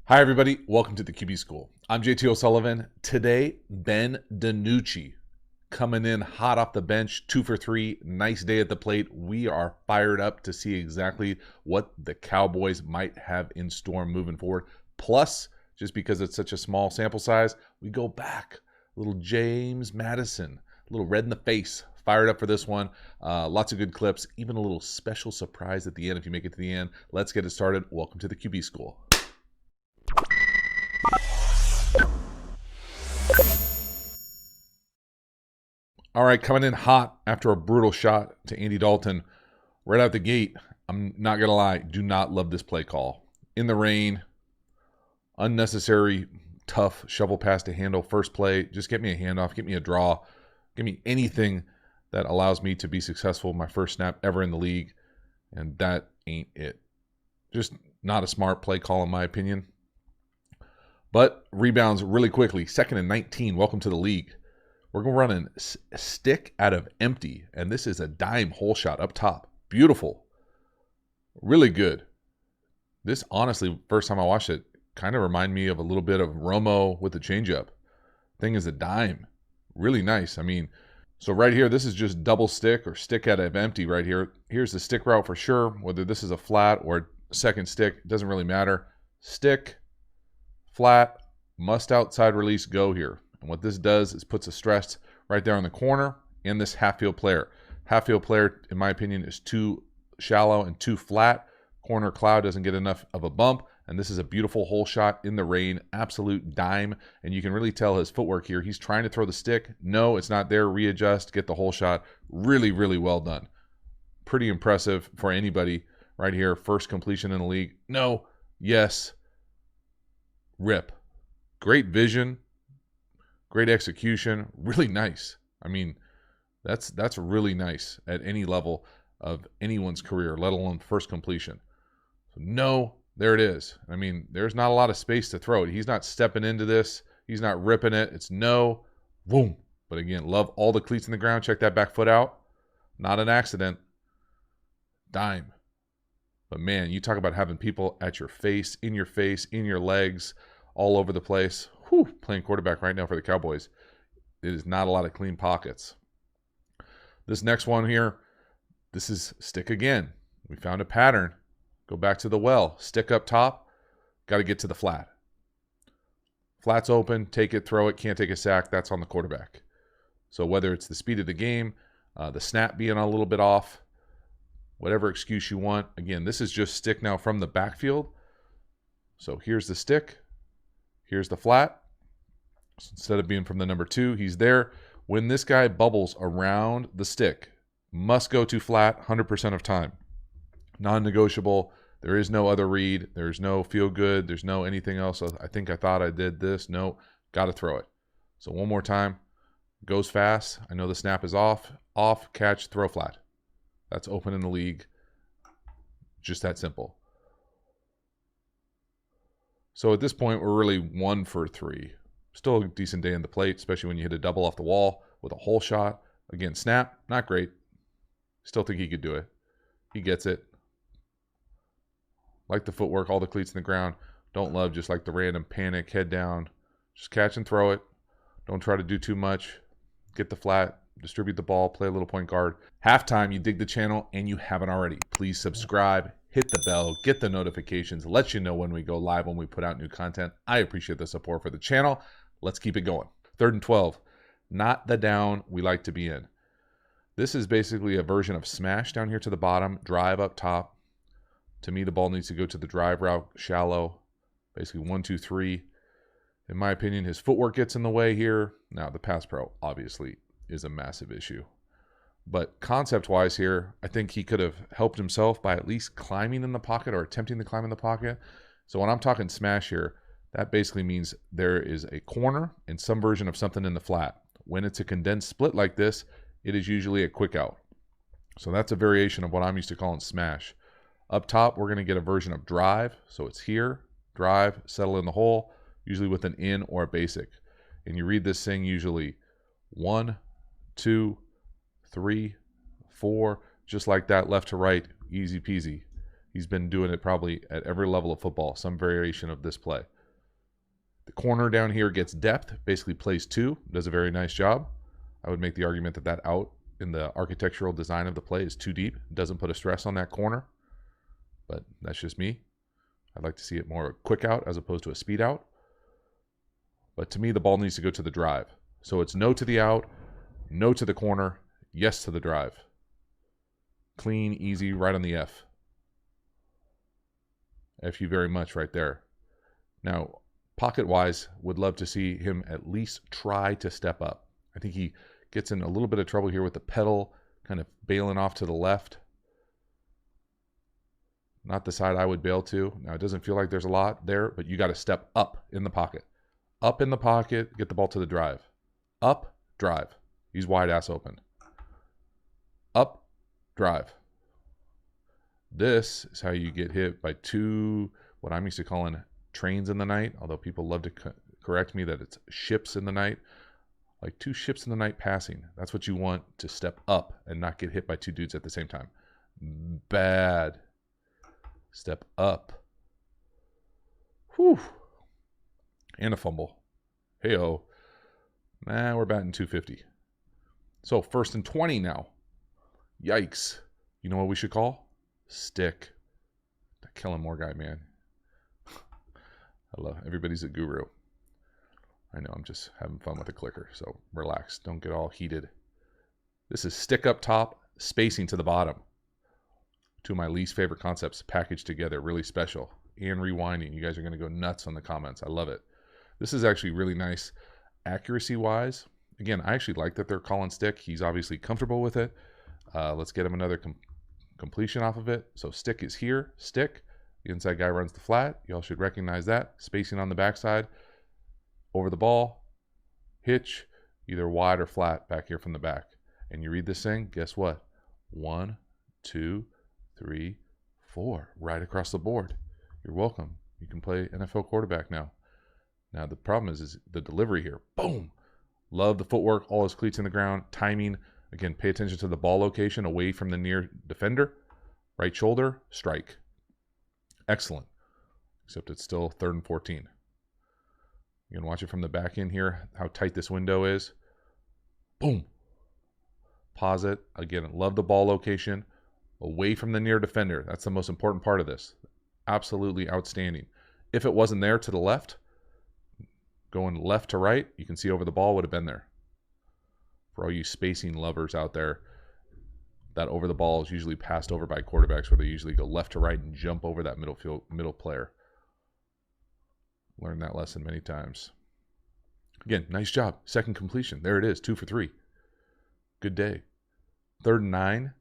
Hi, everybody. Welcome to the QB School. I'm JT O'Sullivan. Today, Ben DiNucci coming in hot off the bench, 2 for 3. Nice day at the plate. We are fired up to see exactly what the Cowboys might have in store moving forward. Plus, just because it's such a small sample size, we go back. Little James Madison, a little red in the face. Fired up for this one. Lots of good clips, even a little special surprise at the end if you make it to the end. Let's get it started. Welcome to the QB School. All right, coming in hot after a brutal shot to Andy Dalton right out the gate. I'm not going to lie, do not love this play call. In the rain, unnecessary, tough shovel pass to handle. First play, just get me a handoff, get me a draw, give me anything that allows me to be successful my first snap ever in the league, and that ain't it. Just not a smart play call in my opinion. But rebounds really quickly. 2nd and 19, welcome to the league. We're going to run a stick out of empty, and this is a dime hole shot up top. Beautiful. Really good. This, honestly, first time I watched it, kind of reminded me of a little bit of Romo with the changeup. Thing is a dime. Really nice. I mean, so right here, this is just double stick or stick out of empty right here. Here's the stick route for sure. Whether this is a flat or a second stick, it doesn't really matter. Stick, flat, must outside release, go here. And what this does is puts a stress right there on the corner and this half-field player. Half-field player, in my opinion, is too shallow and too flat. Corner cloud doesn't get enough of a bump. And this is a beautiful hole shot in the rain, absolute dime. And you can really tell his footwork here. He's trying to throw the stick. No, it's not there. Readjust, get the hole shot. Really, really well done. Pretty impressive for anybody right here. First completion in the league. No, yes, rip. Great vision. Great execution, really nice. I mean, that's really nice at any level of anyone's career, let alone first completion. So no, there it is. I mean, there's not a lot of space to throw it. He's not stepping into this. He's not ripping it. It's no, boom. But again, love all the cleats in the ground. Check that back foot out. Not an accident. Dime. But man, you talk about having people at your face, in your legs, all over the place. Whew, playing quarterback right now for the Cowboys. It is not a lot of clean pockets. This next one here, this is stick again. We found a pattern. Go back to the well. Stick up top. Got to get to the flat. Flat's open. Take it, throw it. Can't take a sack. That's on the quarterback. So whether it's the speed of the game, the snap being a little bit off, whatever excuse you want. Again, this is just stick now from the backfield. So here's the stick. Here's the flat. So instead of being from the number 2, he's there. When this guy bubbles around the stick, must go to flat 100% of time. Non-negotiable. There is no other read. There's no feel good. There's no anything else. I thought I did this. No, got to throw it. So one more time. Goes fast. I know the snap is off. Off, catch, throw flat. That's open in the league. Just that simple. So at this point, we're really 1 for 3. Still a decent day in the plate, especially when you hit a double off the wall with a hole shot. Again, snap, not great. Still think he could do it. He gets it. Like the footwork, all the cleats in the ground. Don't love just like the random panic, head down. Just catch and throw it. Don't try to do too much. Get the flat, distribute the ball, play a little point guard. Halftime, you dig the channel and you haven't already. Please subscribe. Hit the bell, get the notifications, let you know when we go live, when we put out new content. I appreciate the support for the channel. Let's keep it going. 3rd and 12, not the down we like to be in. This is basically a version of smash down here to the bottom, drive up top. To me, the ball needs to go to the drive route, shallow, basically 1, 2, 3. In my opinion, his footwork gets in the way here. Now, the pass pro obviously is a massive issue. But concept-wise here, I think he could have helped himself by at least climbing in the pocket or attempting to climb in the pocket. So when I'm talking smash here, that basically means there is a corner and some version of something in the flat. When it's a condensed split like this, it is usually a quick out. So that's a variation of what I'm used to calling smash. Up top, we're going to get a version of drive. So it's here, drive, settle in the hole, usually with an in or a basic. And you read this thing usually 1, 2, 3, 4, just like that, left to right, easy peasy. He's been doing it probably at every level of football, some variation of this play. The corner down here gets depth, basically plays 2, does a very nice job. I would make the argument that that out in the architectural design of the play is too deep. Doesn't put a stress on that corner, but that's just me. I'd like to see it more a quick out as opposed to a speed out. But to me, the ball needs to go to the drive. So it's no to the out, no to the corner, yes to the drive. Clean, easy, right on the F. F you very much right there. Now, pocket-wise, would love to see him at least try to step up. I think he gets in a little bit of trouble here with the pedal, kind of bailing off to the left. Not the side I would bail to. Now, it doesn't feel like there's a lot there, but you got to step up in the pocket. Up in the pocket, get the ball to the drive. Up, drive. He's wide ass open. Up, drive. This is how you get hit by 2, what I'm used to calling trains in the night, although people love to correct me that it's ships in the night. Like 2 ships in the night passing. That's what you want, to step up and not get hit by 2 dudes at the same time. Bad. Step up. Whew. And a fumble. Hey-oh. Nah, we're batting 250. So 1st and 20 now. Yikes. You know what we should call? Stick. The Kellen Moore guy, man. I love everybody's a guru. I know, I'm just having fun with the clicker, so relax. Don't get all heated. This is stick up top, spacing to the bottom. 2 of my least favorite concepts packaged together, really special. And rewinding. You guys are going to go nuts on the comments. I love it. This is actually really nice accuracy-wise. Again, I actually like that they're calling stick. He's obviously comfortable with it. Let's get him another completion off of it. So stick is here. Stick. The inside guy runs the flat. Y'all should recognize that. Spacing on the backside. Over the ball. Hitch. Either wide or flat back here from the back. And you read this thing. Guess what? 1, 2, 3, 4. Right across the board. You're welcome. You can play NFL quarterback now. Now, the problem is the delivery here. Boom. Love the footwork. All his cleats in the ground. Timing. Again, pay attention to the ball location away from the near defender. Right shoulder. Strike. Excellent. Except it's still 3rd and 14. You can watch it from the back end here, how tight this window is. Boom. Pause it. Again, love the ball location. Away from the near defender. That's the most important part of this. Absolutely outstanding. If it wasn't there to the left, going left to right, you can see over the ball would have been there. For all you spacing lovers out there, that over the ball is usually passed over by quarterbacks where they usually go left to right and jump over that middle player. Learned that lesson many times. Again, nice job. 2nd completion. There it is. 2 for 3. Good day. 3rd and 9.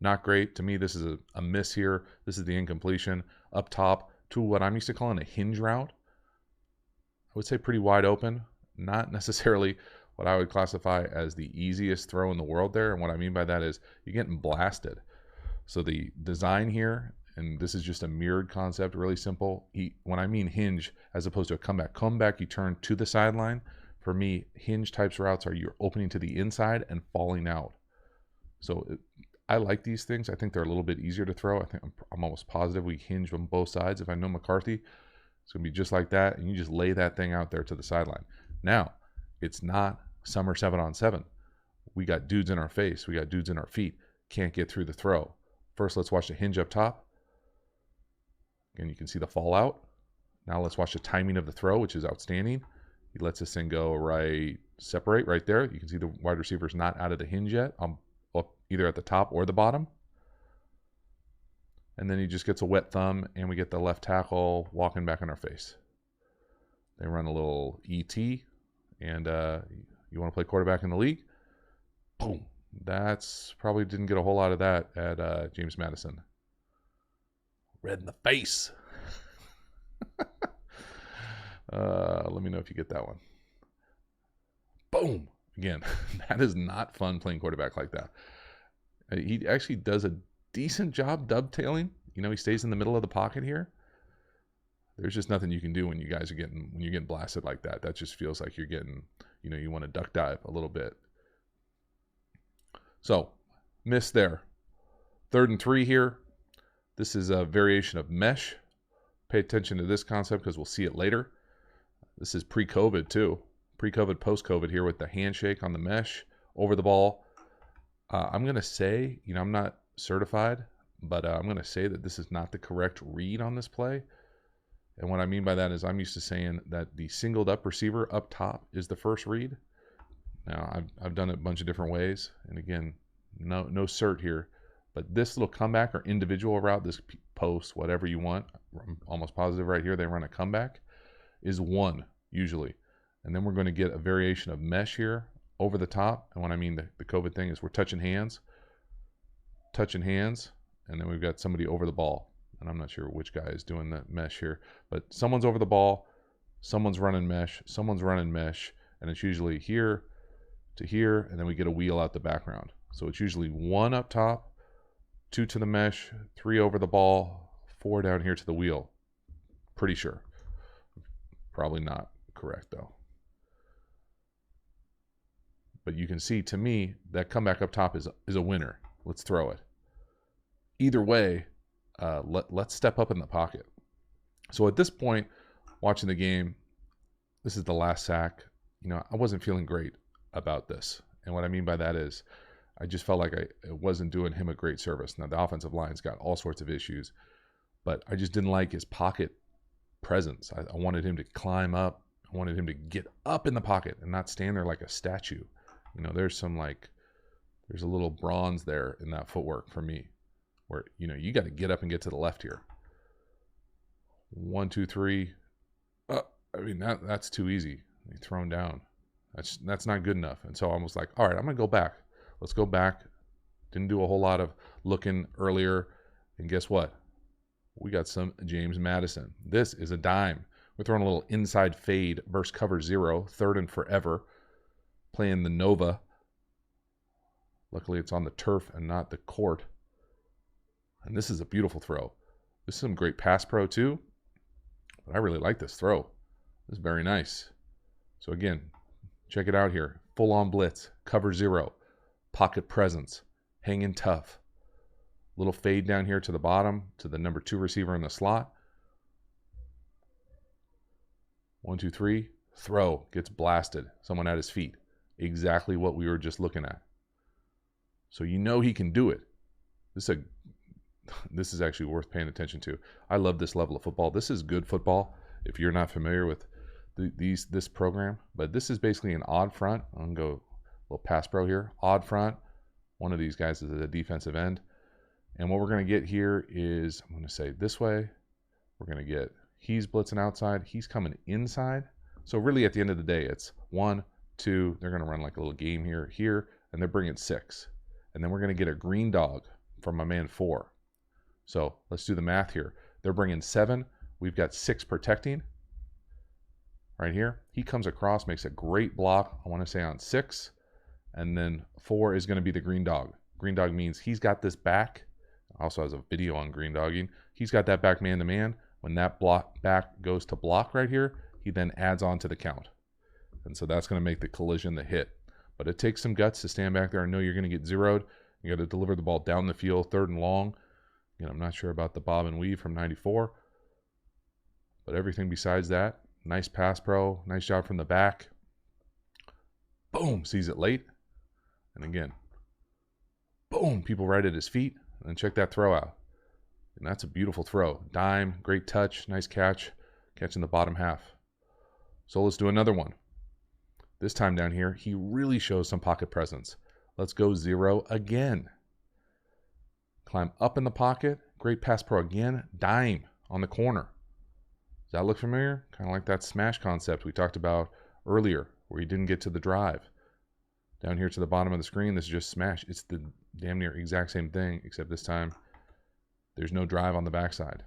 Not great. To me, this is a miss here. This is the incompletion. Up top to what I'm used to calling a hinge route. I would say pretty wide open. Not necessarily what I would classify as the easiest throw in the world there. And what I mean by that is you're getting blasted. So the design here, and this is just a mirrored concept, really simple. When I mean hinge, as opposed to a comeback, you turn to the sideline. For me, hinge types routes are you're opening to the inside and falling out. So I like these things. I think they're a little bit easier to throw. I think I'm almost positive we hinge on both sides. If I know McCarthy, it's going to be just like that. And you just lay that thing out there to the sideline. Now, it's not summer 7-on-7. We got dudes in our face. We got dudes in our feet. Can't get through the throw. First, let's watch the hinge up top. Again, you can see the fallout. Now let's watch the timing of the throw, which is outstanding. He lets this thing go separate right there. You can see the wide receiver's not out of the hinge yet, up either at the top or the bottom. And then he just gets a wet thumb, and we get the left tackle walking back in our face. They run a little ET, and you want to play quarterback in the league? Boom. That's probably didn't get a whole lot of that at James Madison. Red in the face. Let me know if you get that one. Boom. Again, that is not fun playing quarterback like that. He actually does a decent job dovetailing. You know, he stays in the middle of the pocket here. There's just nothing you can do when you're getting blasted like that. That just feels like you're getting, you want to duck dive a little bit. So, miss there. 3rd and 3 here. This is a variation of mesh. Pay attention to this concept because we'll see it later. This is pre-COVID too. Pre-COVID, post-COVID here with the handshake on the mesh over the ball. I'm going to say, I'm not certified, but I'm going to say that this is not the correct read on this play. And what I mean by that is I'm used to saying that the singled up receiver up top is the first read. Now, I've done it a bunch of different ways. And again, no cert here. But this little comeback or individual route, this post, whatever you want, I'm almost positive right here they run a comeback, is 1 usually. And then we're going to get a variation of mesh here over the top. And what I mean the COVID thing is we're touching hands, and then we've got somebody over the ball. And I'm not sure which guy is doing the mesh here, but someone's over the ball, someone's running mesh, and it's usually here to here, and then we get a wheel out the background. So it's usually 1 up top, 2 to the mesh, 3 over the ball, 4 down here to the wheel. Pretty sure. Probably not correct though. But you can see, to me, that comeback up top is a winner. Let's throw it. Either way, let's step up in the pocket. So at this point, watching the game, this is the last sack. I wasn't feeling great about this. And what I mean by that is I just felt like I wasn't doing him a great service. Now, the offensive line's got all sorts of issues, but I just didn't like his pocket presence. I wanted him to climb up. I wanted him to get up in the pocket and not stand there like a statue. There's a little bronze there in that footwork for me where, you got to get up and get to the left here. 1, 2, 3. That's too easy. You're thrown down. That's not good enough. And so I was like, all right, I'm going to go back. Let's go back. Didn't do a whole lot of looking earlier. And guess what? We got some James Madison. This is a dime. We're throwing a little inside fade versus cover 0, 3rd and forever. Playing the Nova. Luckily, it's on the turf and not the court. And this is a beautiful throw. This is some great pass pro too. But I really like this throw. This is very nice. So again, check it out here. Full on blitz, cover 0, pocket presence, hanging tough. Little fade down here to the bottom to the number 2 receiver in the slot. 1, 2, 3, throw, gets blasted. Someone at his feet. Exactly what we were just looking at. So he can do it. This is actually worth paying attention to. I love this level of football. This is good football if you're not familiar with this program. But this is basically an odd front. I'm going to go a little pass pro here. Odd front. One of these guys is a defensive end. And what we're going to get here is, I'm going to say this way. We're going to get, he's blitzing outside. He's coming inside. So really at the end of the day, it's 1, 2. They're going to run like a little game here, and they're bringing 6. And then we're going to get a green dog from my man 4. So let's do the math here. They're bringing 7. We've got 6 protecting right here. He comes across, makes a great block, I want to say on 6. And then 4 is going to be the green dog. Green dog means he's got this back. Also has a video on green dogging. He's got that back man to man. When that back goes to block right here, he then adds on to the count. And so that's going to make the collision the hit. But it takes some guts to stand back there and know you're going to get zeroed. You got to deliver the ball down the field, 3rd and long. I'm not sure about the bob and weave from 94. But everything besides that, nice pass pro, nice job from the back. Boom, sees it late. And again, boom, people right at his feet. And then check that throw out. And that's a beautiful throw. Dime, great touch, nice catch, catching the bottom half. So let's do another one. This time down here, he really shows some pocket presence. Let's go 0 again. Climb up in the pocket. Great pass pro again. Dime on the corner. Does that look familiar? Kind of like that smash concept we talked about earlier where he didn't get to the drive. Down here to the bottom of the screen, this is just smash. It's the damn near exact same thing, except this time there's no drive on the backside.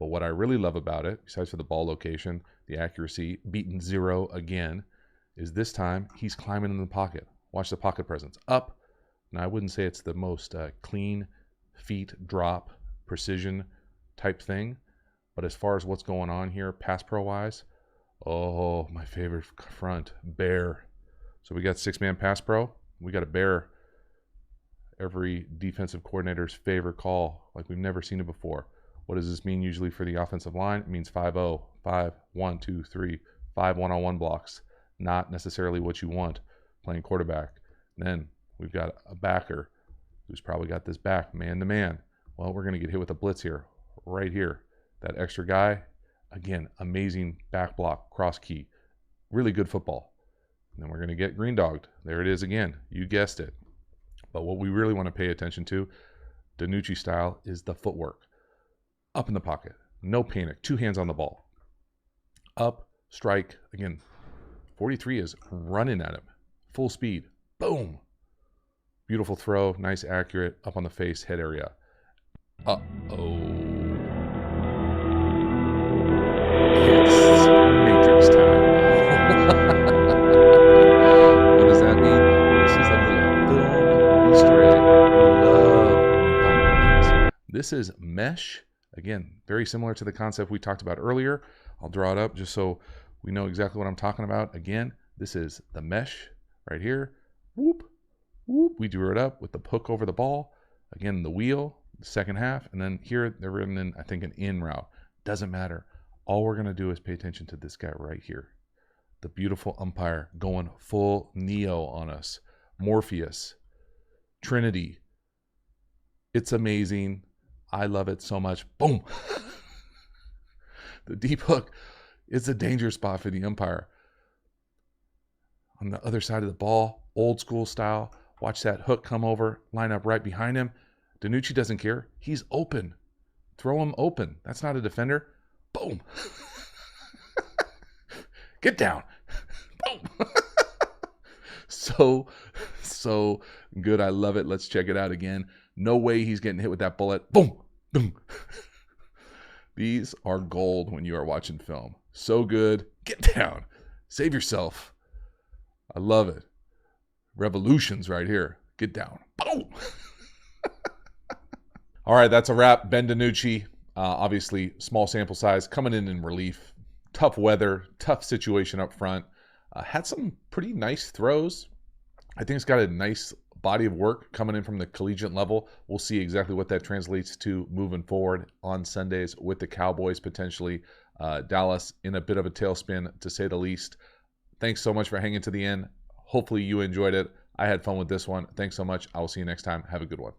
But what I really love about it, besides for the ball location, the accuracy, beaten 0 again, is this time he's climbing in the pocket. Watch the pocket presence. Up. Now, I wouldn't say it's the most clean feet drop precision type thing, but as far as what's going on here, pass pro wise, oh, my favorite front, bear. So we got 6-man pass pro. We got a bear. Every defensive coordinator's favorite call, like we've never seen it before. What does this mean usually for the offensive line? It means 5-0, 5, 1, 2, 3, 5 one-on-one blocks. Not necessarily what you want playing quarterback. Then we've got a backer who's probably got this back man-to-man. Well, we're going to get hit with a blitz here, right here. That extra guy, again, amazing back block, cross key. Really good football. And then we're going to get green dogged. There it is again. You guessed it. But what we really want to pay attention to, DiNucci style, is the footwork. Up in the pocket. No panic. 2 hands on the ball. Up, strike. Again, 43 is running at him. Full speed. Boom. Beautiful throw. Nice, accurate. Up on the face, head area. Uh-oh. It's Matrix time. What does that mean? This is a little film Easter egg. I love when you find one of these. This is mesh. Again, very similar to the concept we talked about earlier. I'll draw it up just so we know exactly what I'm talking about. Again, this is the mesh right here. Whoop, whoop. We drew it up with the hook over the ball. Again, the wheel, the second half. And then here, they're written in, I think, an in route. Doesn't matter. All we're going to do is pay attention to this guy right here. The beautiful umpire going full Neo on us. Morpheus. Trinity. It's amazing. I love it so much. Boom. The deep hook is a danger spot for the umpire. On the other side of the ball, old school style. Watch that hook come over, line up right behind him. DiNucci doesn't care. He's open. Throw him open. That's not a defender. Boom. Get down. Boom. So good. I love it. Let's check it out again. No way he's getting hit with that bullet. Boom. Boom. These are gold when you are watching film. So good. Get down. Save yourself. I love it. Revolutions right here. Get down. Boom. All right, that's a wrap. Ben DiNucci, obviously small sample size, coming in relief. Tough weather, tough situation up front. Had some pretty nice throws. I think it's got a nice body of work coming in from the collegiate level. We'll see exactly what that translates to moving forward on Sundays with the Cowboys potentially. Dallas in a bit of a tailspin, to say the least. Thanks so much for hanging to the end. Hopefully you enjoyed it. I had fun with this one. Thanks so much. I will see you next time. Have a good one.